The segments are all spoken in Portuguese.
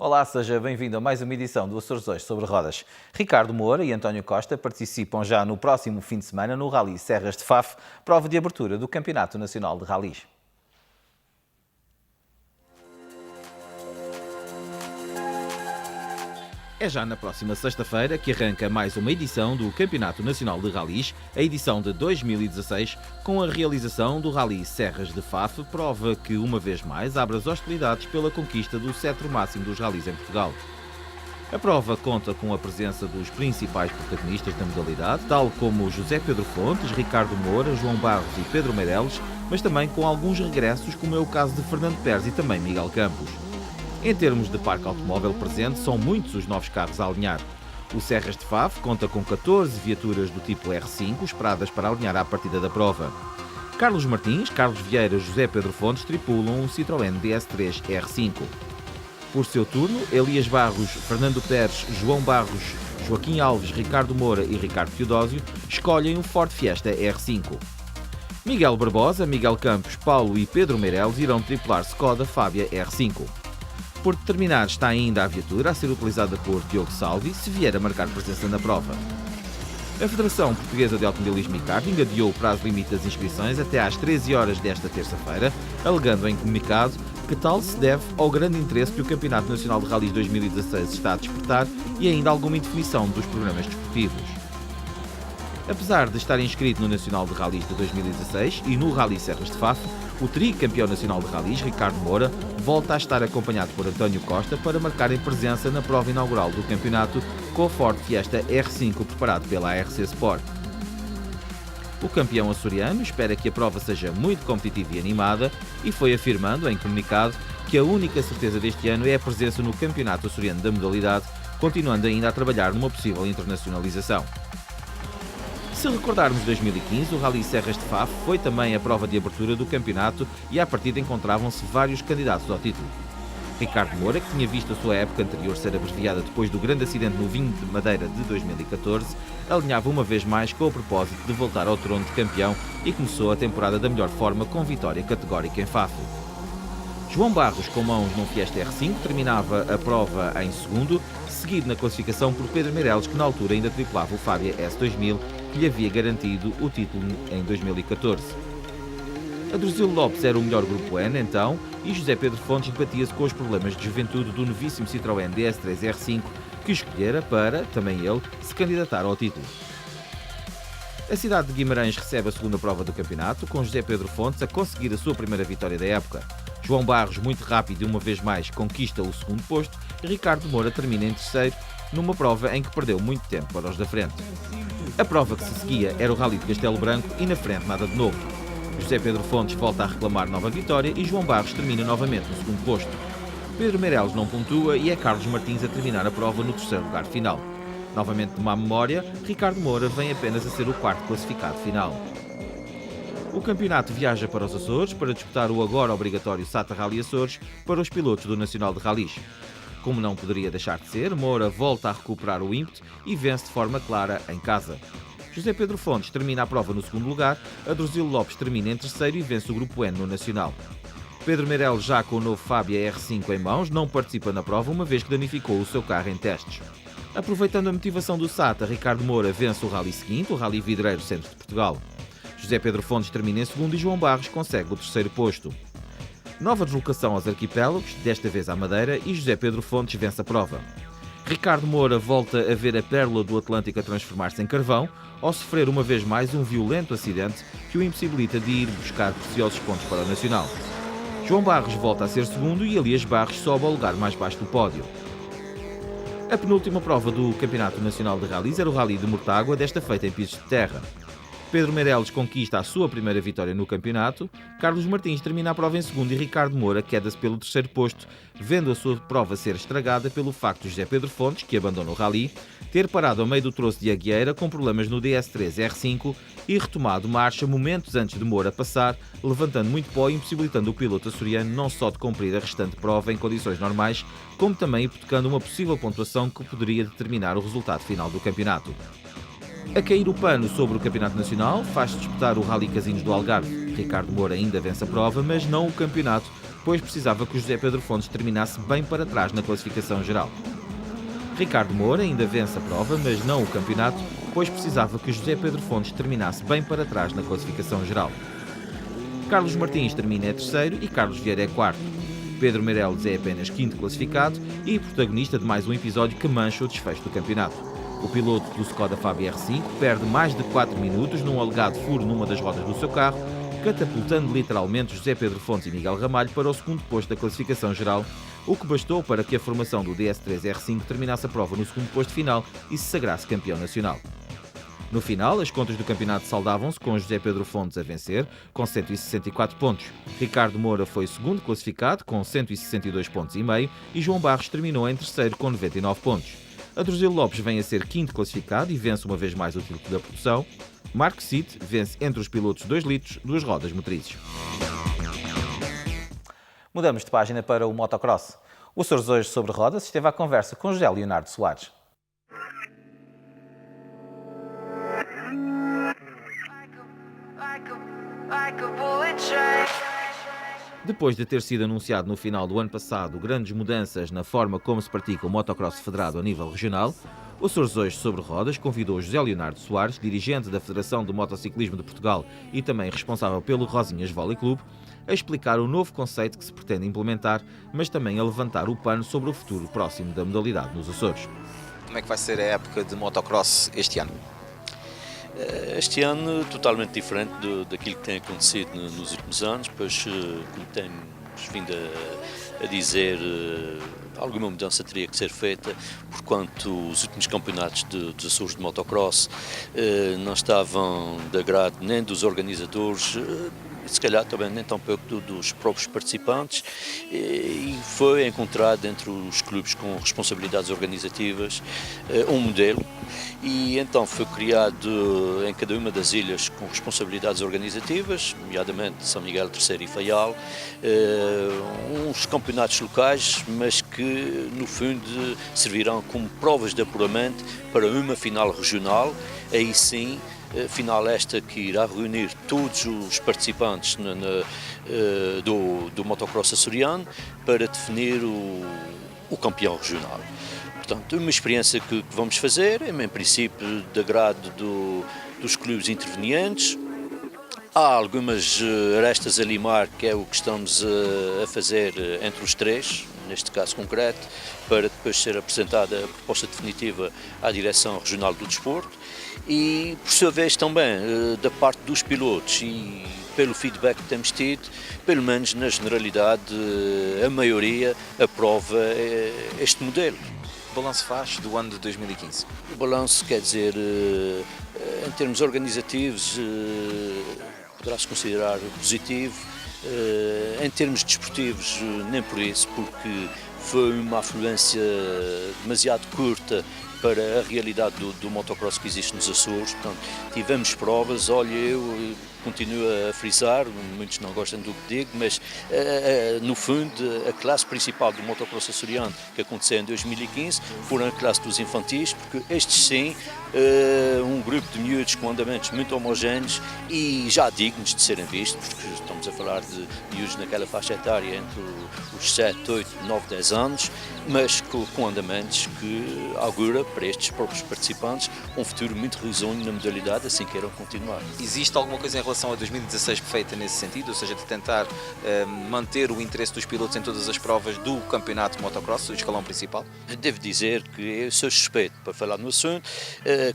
Olá, seja bem-vindo a mais uma edição do Açores Hoje sobre Rodas. Ricardo Moura e António Costa participam já no próximo fim de semana no Rally Serras de Faf, prova de abertura do Campeonato Nacional de Rallys. É já na próxima sexta-feira que arranca mais uma edição do Campeonato Nacional de Rallys, a edição de 2016, com a realização do Rally Serras de Faf, prova que, uma vez mais, abre as hostilidades pela conquista do cetro máximo dos rallys em Portugal. A prova conta com a presença dos principais protagonistas da modalidade, tal como José Pedro Fontes, Ricardo Moura, João Barros e Pedro Meireles, mas também com alguns regressos, como é o caso de Fernando Pérez e também Miguel Campos. Em termos de parque automóvel presente, são muitos os novos carros a alinhar. O Serras de Faf conta com 14 viaturas do tipo R5 esperadas para alinhar à partida da prova. Carlos Martins, Carlos Vieira e José Pedro Fontes tripulam um Citroën DS3 R5. Por seu turno, Elias Barros, Fernando Pérez, João Barros, Joaquim Alves, Ricardo Moura e Ricardo Teodósio escolhem o Ford Fiesta R5. Miguel Barbosa, Miguel Campos, Paulo e Pedro Meireles irão tripular Skoda Fábia R5. Por determinar está ainda a viatura a ser utilizada por Diogo Salvi, se vier a marcar presença na prova. A Federação Portuguesa de Automobilismo e Karting adiou o prazo limite das inscrições até às 13 horas desta terça-feira, alegando em comunicado que tal se deve ao grande interesse que o Campeonato Nacional de Rallys 2016 está a despertar e ainda alguma indefinição dos programas desportivos. Apesar de estar inscrito no Nacional de Rallys de 2016 e no Rally Serras de Faf, o tricampeão nacional de rallys, Ricardo Moura, volta a estar acompanhado por António Costa para marcarem presença na prova inaugural do campeonato com a Ford Fiesta R5 preparado pela ARC Sport. O campeão açoriano espera que a prova seja muito competitiva e animada e foi afirmando em comunicado que a única certeza deste ano é a presença no campeonato açoriano da modalidade, continuando ainda a trabalhar numa possível internacionalização. Se recordarmos 2015, o Rally Serras de Faf foi também a prova de abertura do campeonato e à partida encontravam-se vários candidatos ao título. Ricardo Moura, que tinha visto a sua época anterior ser abreviada depois do grande acidente no Vinho de Madeira de 2014, alinhava uma vez mais com o propósito de voltar ao trono de campeão e começou a temporada da melhor forma com vitória categórica em Faf. João Barros, com mãos num Fiesta R5, terminava a prova em segundo, seguido na classificação por Pedro Meireles, que na altura ainda tripulava o Fábia S2000, que lhe havia garantido o título em 2014. Adruzilo Lopes era o melhor grupo N, então, e José Pedro Fontes debatia-se com os problemas de juventude do novíssimo Citroën DS3 R5, que escolhera para, também ele, se candidatar ao título. A cidade de Guimarães recebe a segunda prova do campeonato, com José Pedro Fontes a conseguir a sua primeira vitória da época. João Barros, muito rápido e uma vez mais, conquista o segundo posto e Ricardo Moura termina em terceiro, numa prova em que perdeu muito tempo para os da frente. A prova que se seguia era o Rally de Castelo Branco e na frente nada de novo. José Pedro Fontes volta a reclamar nova vitória e João Barros termina novamente no segundo posto. Pedro Meireles não pontua e é Carlos Martins a terminar a prova no terceiro lugar final. Novamente de má memória, Ricardo Moura vem apenas a ser o quarto classificado final. O campeonato viaja para os Açores para disputar o agora obrigatório SATA Rally Açores para os pilotos do Nacional de Rallys. Como não poderia deixar de ser, Moura volta a recuperar o ímpeto e vence de forma clara em casa. José Pedro Fontes termina a prova no segundo lugar, Adruzilo Lopes termina em terceiro e vence o grupo N no Nacional. Pedro Meireles, já com o novo Fábia R5 em mãos, não participa na prova uma vez que danificou o seu carro em testes. Aproveitando a motivação do SATA, Ricardo Moura vence o rally seguinte, o Rally Vidreiro Centro de Portugal. José Pedro Fontes termina em segundo e João Barros consegue o terceiro posto. Nova deslocação aos arquipélagos, desta vez à Madeira, e José Pedro Fontes vence a prova. Ricardo Moura volta a ver a pérola do Atlântico a transformar-se em carvão, ao sofrer uma vez mais um violento acidente que o impossibilita de ir buscar preciosos pontos para o Nacional. João Barros volta a ser segundo e Elias Barros sobe ao lugar mais baixo do pódio. A penúltima prova do Campeonato Nacional de Rallys era o Rally de Mortágua, desta feita em pisos de terra. Pedro Meireles conquista a sua primeira vitória no campeonato, Carlos Martins termina a prova em segundo e Ricardo Moura queda-se pelo terceiro posto, vendo a sua prova ser estragada pelo facto de José Pedro Fontes, que abandona o rally, ter parado ao meio do troço de Aguieira com problemas no DS3 R5 e retomado marcha momentos antes de Moura passar, levantando muito pó e impossibilitando o piloto açoriano não só de cumprir a restante prova em condições normais, como também hipotecando uma possível pontuação que poderia determinar o resultado final do campeonato. A cair o pano sobre o Campeonato Nacional, faz-se disputar o Rally Casinos do Algarve. Ricardo Moura ainda vence a prova, mas não o campeonato, pois precisava que o José Pedro Fontes terminasse bem para trás na classificação geral. Ricardo Moura ainda vence a prova, mas não o campeonato, pois precisava que José Pedro Fontes terminasse bem para trás na classificação geral. Carlos Martins termina em terceiro e Carlos Vieira é quarto. Pedro Meireles é apenas quinto classificado e protagonista de mais um episódio que mancha o desfecho do campeonato. O piloto do Skoda Fabia R5 perde mais de 4 minutos num alegado furo numa das rodas do seu carro, catapultando literalmente José Pedro Fontes e Miguel Ramalho para o segundo posto da classificação geral, o que bastou para que a formação do DS3 R5 terminasse a prova no segundo posto final e se sagrasse campeão nacional. No final, as contas do campeonato saldavam-se com José Pedro Fontes a vencer, com 164 pontos. Ricardo Moura foi segundo classificado, com 162 pontos e meio, e João Barros terminou em terceiro, com 99 pontos. Adruzilo Lopes vem a ser quinto classificado e vence uma vez mais o título da produção. Marco Cite vence entre os pilotos 2 litros, 2 rodas motrizes. Mudamos de página para o motocross. O Açores Hoje sobre Rodas esteve à conversa com José Leonardo Soares. Depois de ter sido anunciado no final do ano passado grandes mudanças na forma como se pratica o motocross federado a nível regional, o Açores Hoje sobre Rodas convidou José Leonardo Soares, dirigente da Federação de Motociclismo de Portugal e também responsável pelo Rosinhas Volley Club, a explicar o novo conceito que se pretende implementar, mas também a levantar o pano sobre o futuro próximo da modalidade nos Açores. Como é que vai ser a época de motocross este ano? Este ano totalmente diferente daquilo que tem acontecido nos últimos anos, pois, como temos vindo a dizer, alguma mudança teria que ser feita, porquanto os últimos campeonatos dos Açores de motocross não estavam de agrado nem dos organizadores, se calhar também nem tão pouco dos próprios participantes, e foi encontrado entre os clubes com responsabilidades organizativas um modelo, e então foi criado em cada uma das ilhas com responsabilidades organizativas, nomeadamente São Miguel, Terceiro e Faial, uns campeonatos locais, mas que no fundo servirão como provas de apuramento para uma final regional, aí sim, final esta que irá reunir todos os participantes do motocross açoriano para definir o campeão regional. Portanto, uma experiência que vamos fazer, em princípio de agrado dos clubes intervenientes. Há algumas arestas a limar, que é o que estamos a fazer entre os três, neste caso concreto, para depois ser apresentada a proposta definitiva à Direção Regional do Desporto e, por sua vez, também da parte dos pilotos e pelo feedback que temos tido, pelo menos na generalidade, a maioria aprova este modelo. O balanço faz do ano de 2015? O balanço quer dizer, em termos organizativos, poderá-se considerar positivo, em termos desportivos nem por isso, porque foi uma afluência demasiado curta para a realidade do motocross que existe nos Açores. Portanto, tivemos provas, olha, eu continuo a frisar, muitos não gostam do que digo, mas no fundo a classe principal do motocross açoriano que aconteceu em 2015 foram a classe dos infantis, porque estes sim, um grupo de miúdos com andamentos muito homogéneos e já dignos de serem vistos, porque estamos a falar de miúdos naquela faixa etária entre os 7, 8, 9, 10 anos, mas com andamentos que augura para estes próprios participantes um futuro muito risonho na modalidade, assim queiram continuar. Existe alguma coisa em relação a 2016 feita nesse sentido, ou seja, de tentar manter o interesse dos pilotos em todas as provas do campeonato de motocross, o escalão principal? Devo dizer que eu sou suspeito para falar no assunto,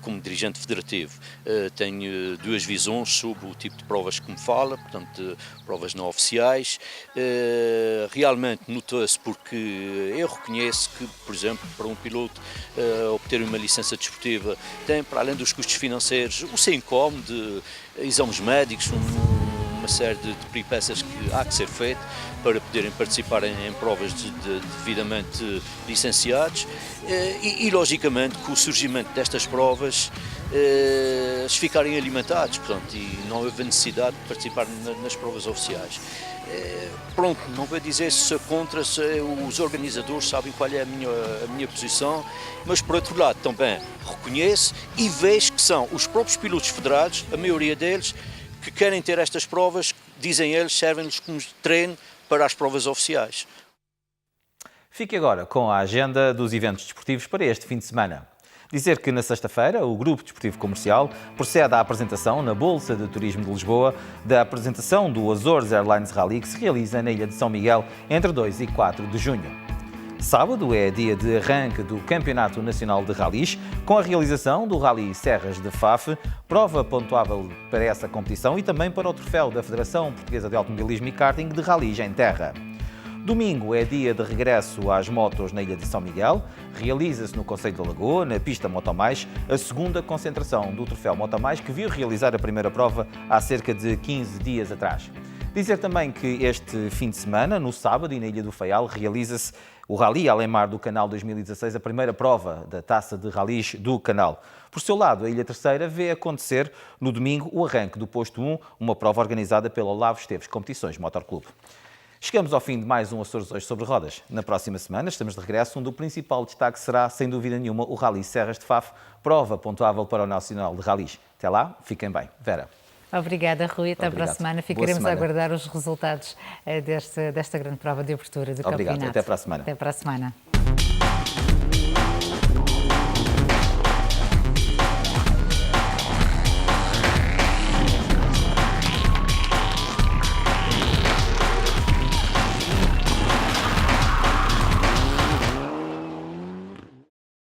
como dirigente federativo. Tenho duas visões sobre o tipo de provas que me fala, portanto, provas não oficiais. Realmente notou-se, porque eu reconheço que, por exemplo, para um piloto obter uma licença desportiva tem, para além dos custos financeiros, o seu incómodo de exames médicos, uma série de peripécias que há que ser feito para poderem participar em provas devidamente licenciados e logicamente com o surgimento destas provas eles ficarem alimentados, portanto, e não houve necessidade de participar nas provas oficiais. Pronto, não vou dizer se sou contra, se os organizadores sabem qual é a minha posição, mas por outro lado também reconheço e vejo que são os próprios pilotos federados, a maioria deles, que querem ter estas provas, dizem eles, servem-lhes como treino para as provas oficiais. Fique agora com a agenda dos eventos desportivos para este fim de semana. Dizer que na sexta-feira o Grupo Desportivo Comercial procede à apresentação na Bolsa de Turismo de Lisboa da apresentação do Azores Airlines Rally que se realiza na Ilha de São Miguel entre 2 e 4 de junho. Sábado é dia de arranque do Campeonato Nacional de Rallys, com a realização do Rally Serras de Faf, prova pontuável para essa competição e também para o troféu da Federação Portuguesa de Automobilismo e Karting de Rallys em terra. Domingo é dia de regresso às motos na Ilha de São Miguel. Realiza-se no Concelho da Lagoa, na pista Motomais, a segunda concentração do troféu Motomais, que viu realizar a primeira prova há cerca de 15 dias atrás. Dizer também que este fim de semana, no sábado e na Ilha do Faial, realiza-se o Rally Além-Mar do Canal 2016, a primeira prova da Taça de Rallys do Canal. Por seu lado, a Ilha Terceira vê acontecer no domingo o arranque do Posto 1, uma prova organizada pela Olavo Esteves Competições Motor Clube. Chegamos ao fim de mais um Açores Hoje sobre Rodas. Na próxima semana estamos de regresso, onde o principal destaque será, sem dúvida nenhuma, o Rally Serras de Faf, prova pontuável para o Nacional de Rallys. Até lá, fiquem bem. Vera. Obrigada, Rui. Até para a semana. Ficaremos a semana. aguardar os resultados desta grande prova de abertura do campeonato. Obrigado. Até para a semana. Até para a semana.